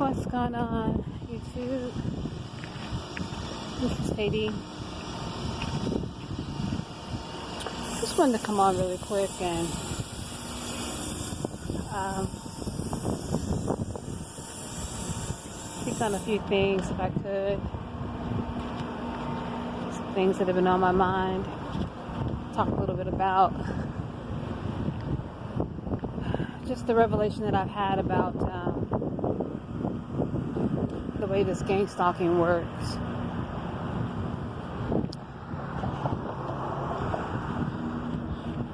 What's going on, YouTube? This is Katie. Just wanted to come on really quick and speak on a few things if I could. Some things that have been on my mind. Talk a little bit about just the revelation that I've had about the way this gangstalking works.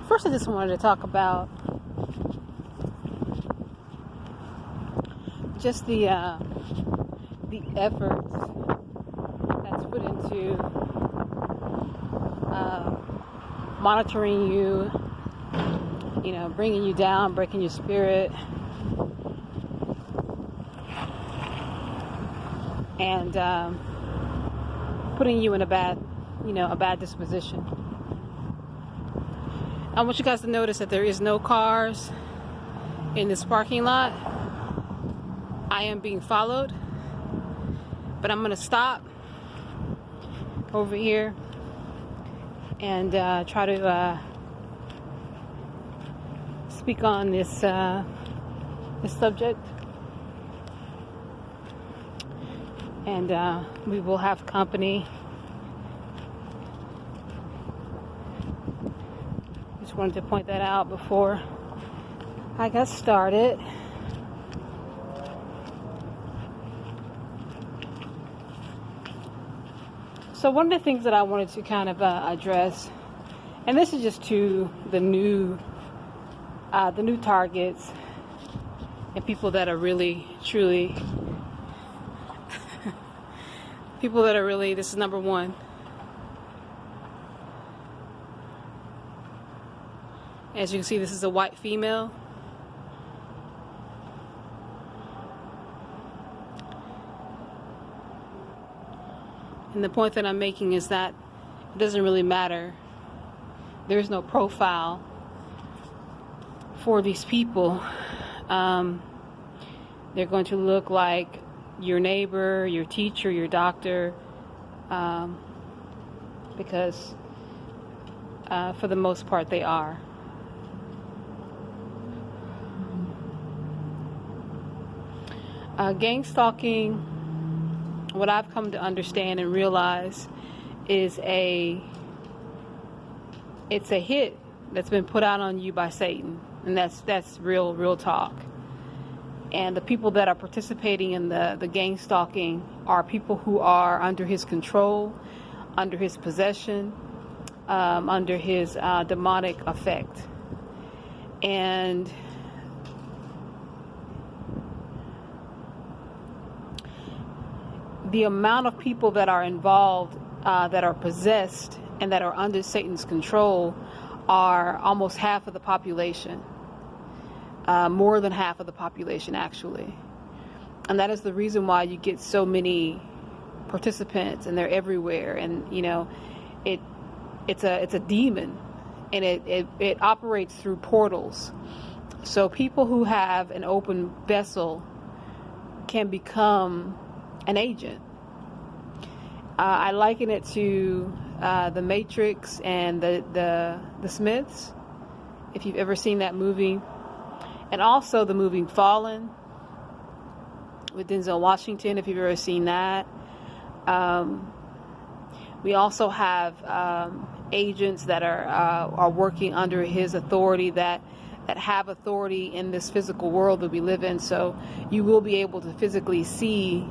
First, I just wanted to talk about just the efforts that's put into monitoring you, bringing you down, breaking your spirit, and putting you in a bad disposition. I want you guys to notice that there is no cars in this parking lot. I am being followed, but I'm going to stop over here and try to speak on this subject, and we will have company. Just wanted to point that out before I got started. So one of the things that I wanted to kind of address, and this is just to the new targets and people that are really, truly, people that are really, this is number one. As you can see, this is a white female. And the point that I'm making is that it doesn't really matter. There's no profile for these people. They're going to look like your neighbor, your teacher, your doctor, because for the most part they are. Gang stalking, what I've come to understand and realize, is it's a hit that's been put out on you by Satan, and that's real talk. And the people that are participating in the gang stalking are people who are under his control, under his possession, under his demonic effect. And the amount of people that are involved, that are possessed and that are under Satan's control, are almost half of the population. More than half of the population, actually. And that is the reason why you get so many participants, and they're everywhere. And it's a demon, and it operates through portals. So people who have an open vessel can become an agent. I liken it to the Matrix and the Smiths, if you've ever seen that movie, and also the movie Fallen with Denzel Washington, if you've ever seen that. We also have agents that are working under his authority, that have authority in this physical world that we live in. So you will be able to physically see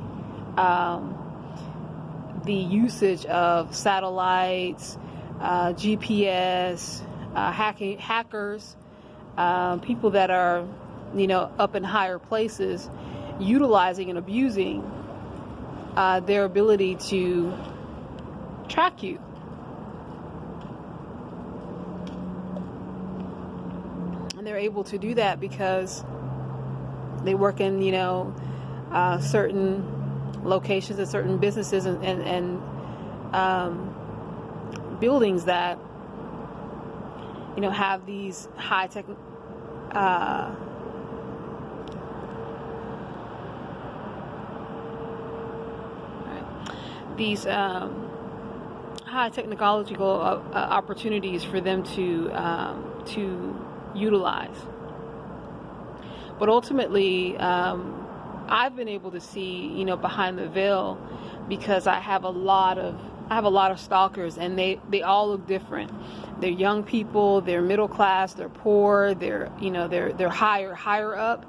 the usage of satellites, GPS, hackers, people that are, up in higher places, utilizing and abusing their ability to track you. And they're able to do that because they work in, certain locations and certain businesses and buildings that have these high tech these high technological opportunities for them to utilize. But ultimately, I've been able to see, behind the veil, because I have a lot of stalkers, and they all look different. They're young people, they're middle class, they're poor, they're higher up.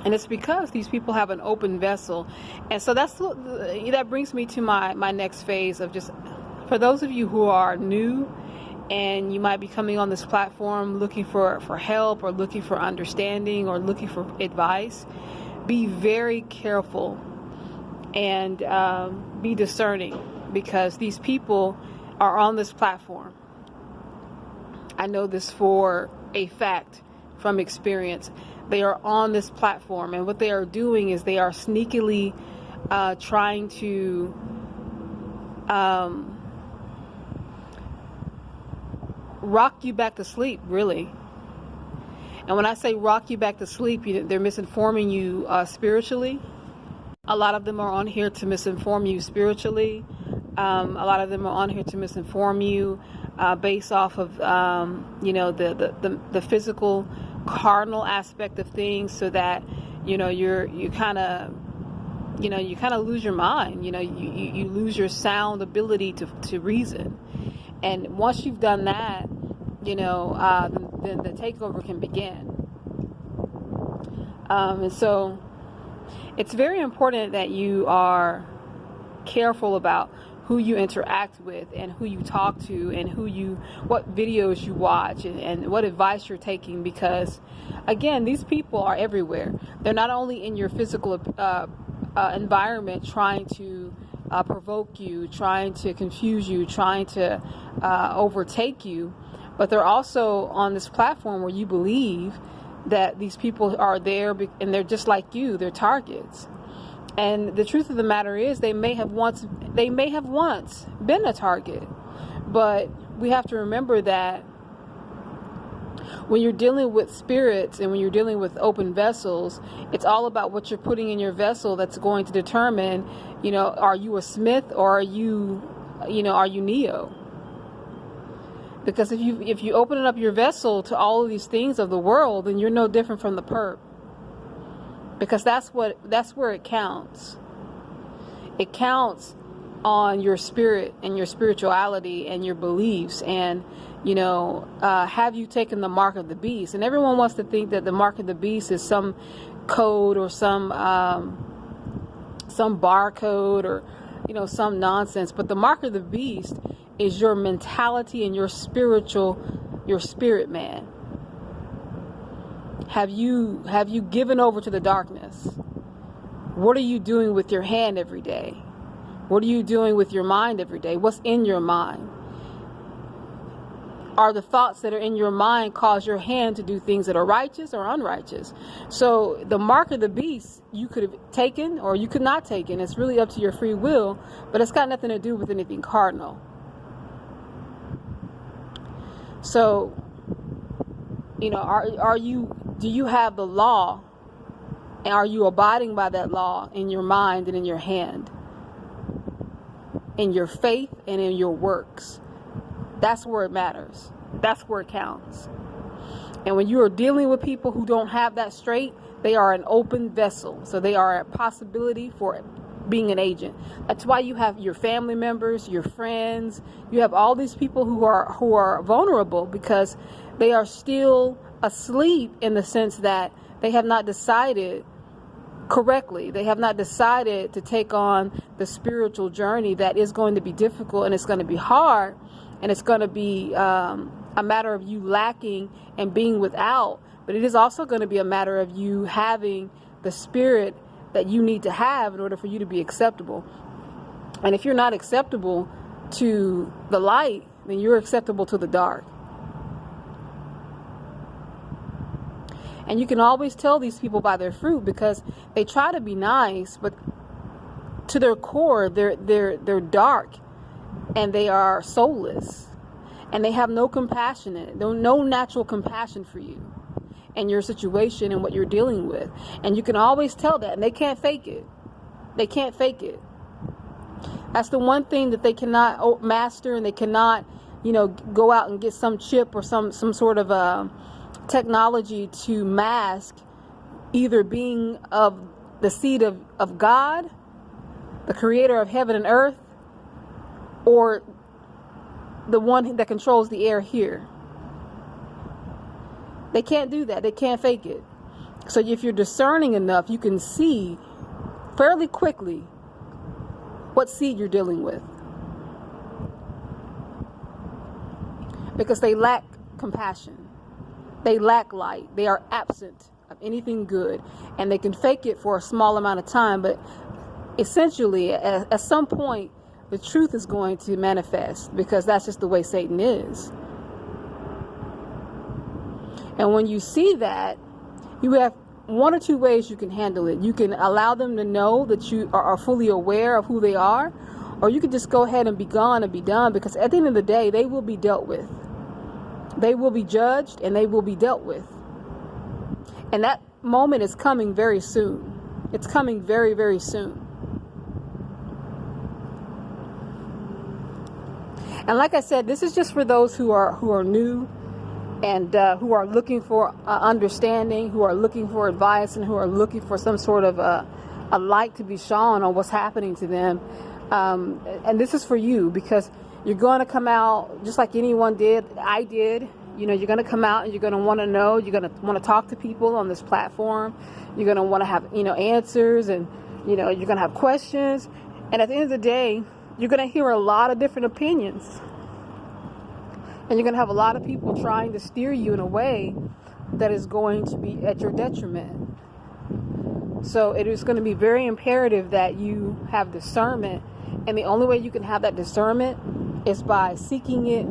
And it's because these people have an open vessel. And so that brings me to my next phase of just, for those of you who are new and you might be coming on this platform looking for help, or looking for understanding, or looking for advice, be very careful and be discerning, because these people are on this platform. I know this for a fact from experience. They are on this platform, and what they are doing is they are sneakily trying to rock you back to sleep, really. And when I say rock you back to sleep, they're misinforming you spiritually. A lot of them are on here to misinform you spiritually. A lot of them are on here to misinform you based off of the physical, carnal aspect of things, so that you kind of lose your mind. You lose your sound ability to reason. And once you've done that, then the takeover can begin. And so it's very important that you are careful about who you interact with, and who you talk to, and what videos you watch, and what advice you're taking, because again, these people are everywhere. They're not only in your physical environment trying to provoke you, trying to confuse you, trying to overtake you, but they're also on this platform where you believe that these people are there and they're just like you, they're targets. And the truth of the matter is, they may have once been a target, but we have to remember that when you're dealing with spirits and when you're dealing with open vessels, it's all about what you're putting in your vessel that's going to determine, are you a Smith, or are you Neo? Because if you open up your vessel to all of these things of the world, then you're no different from the perp. Because that's where it counts. It counts on your spirit and your spirituality and your beliefs, and have you taken the mark of the beast? And everyone wants to think that the mark of the beast is some code, or some barcode, or some nonsense. But the mark of the beast is your mentality and your spirit man. Have you given over to the darkness? What are you doing with your hand every day? What are you doing with your mind every day? What's in your mind? Are the thoughts that are in your mind cause your hand to do things that are righteous or unrighteous? So the mark of the beast you could have taken, or you could not take it. It's really up to your free will, but it's got nothing to do with anything cardinal. So, do you have the law, and are you abiding by that law in your mind and in your hand, in your faith and in your works? That's where it matters. That's where it counts. And when you are dealing with people who don't have that straight, they are an open vessel. So they are a possibility for being an agent. That's why you have your family members, your friends. You have all these people who are vulnerable, because they are still asleep, in the sense that they have not decided correctly. They have not decided to take on the spiritual journey that is going to be difficult, and it's going to be hard, and it's going to be a matter of you lacking and being without. But it is also going to be a matter of you having the spirit that you need to have in order for you to be acceptable. And if you're not acceptable to the light, then you're acceptable to the dark. And you can always tell these people by their fruit, because they try to be nice, but to their core, they're dark, and they are soulless, and they have no compassion, no natural compassion for you and your situation and what you're dealing with. And you can always tell that, and they can't fake it. They can't fake it. That's the one thing that they cannot master, and they cannot, go out and get some chip or some sort of technology to mask either being of the seed of God, the creator of heaven and earth, or the one that controls the air here. They can't do that. They can't fake it. So if you're discerning enough, you can see fairly quickly what seed you're dealing with. Because they lack compassion. They lack light. They are absent of anything good. And they can fake it for a small amount of time, but essentially at some point the truth is going to manifest, because that's just the way Satan is. And when you see that, you have one or two ways you can handle it. You can allow them to know that you are fully aware of who they are, or you can just go ahead and be gone and be done, because at the end of the day, they will be dealt with. They will be judged and they will be dealt with. And that moment is coming very soon. It's coming very, very soon. And like I said, this is just for those who are new, and who are looking for understanding, who are looking for advice, and who are looking for some sort of a light to be shone on what's happening to them. And this is for you, because you're going to come out just like anyone did. I did. You're going to come out and you're going to want to know. You're going to want to talk to people on this platform. You're going to want to have, answers, and, you're going to have questions. And at the end of the day, you're going to hear a lot of different opinions. And you're going to have a lot of people trying to steer you in a way that is going to be at your detriment. So it is going to be very imperative that you have discernment. And the only way you can have that discernment is by seeking it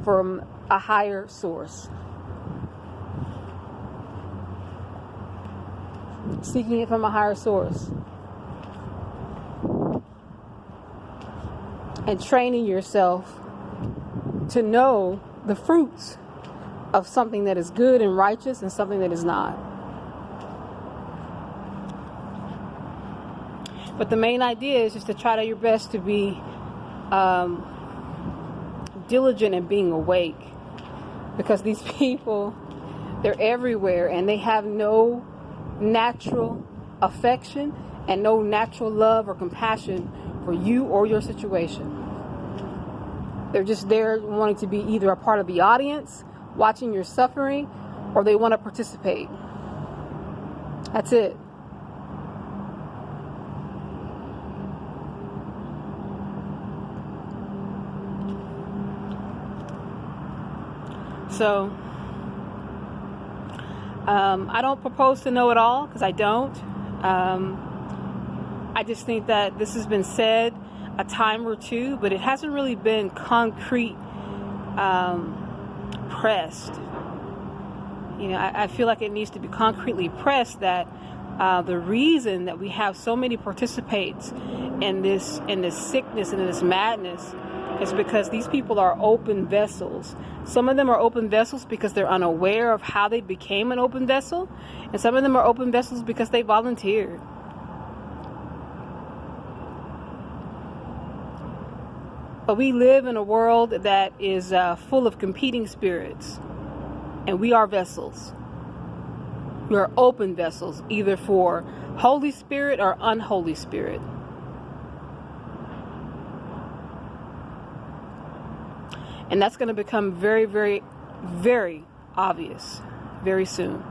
from a higher source. Seeking it from a higher source. And training yourself to know the fruits of something that is good and righteous and something that is not. But the main idea is just to try your best to be diligent in being awake, because these people, they're everywhere, and they have no natural affection and no natural love or compassion for you or your situation. They're just there wanting to be either a part of the audience, watching your suffering, or they want to participate. That's it. So, I don't propose to know it all, because I don't. I just think that this has been said a time or two, but it hasn't really been concrete pressed. I feel like it needs to be concretely pressed that the reason that we have so many participants in this sickness and in this madness is because these people are open vessels. Some of them are open vessels because they're unaware of how they became an open vessel, and some of them are open vessels because they volunteered. But we live in a world that is full of competing spirits, and we are vessels. We are open vessels, either for Holy Spirit or unholy spirit. And that's going to become very, very, very obvious very soon.